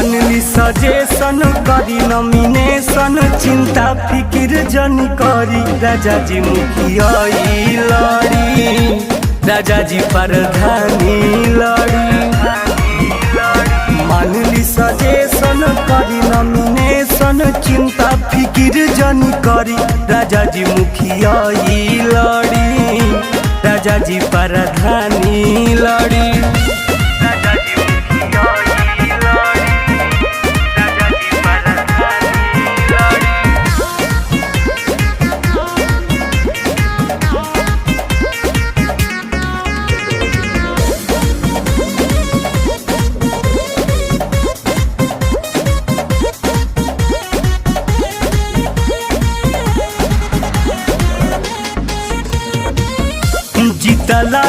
मानली सजेशन करी नॉमिनेशन चिंता फिकिर जन करी राजा जी मुखिया लड़ी राजा जी प्रधानी लड़ी मानली सजेशन करी नॉमिनेशन चिंता फिकिर जन करी राजा जी मुखिया लड़ी राजा जी प्रधानी लड़ी जीतला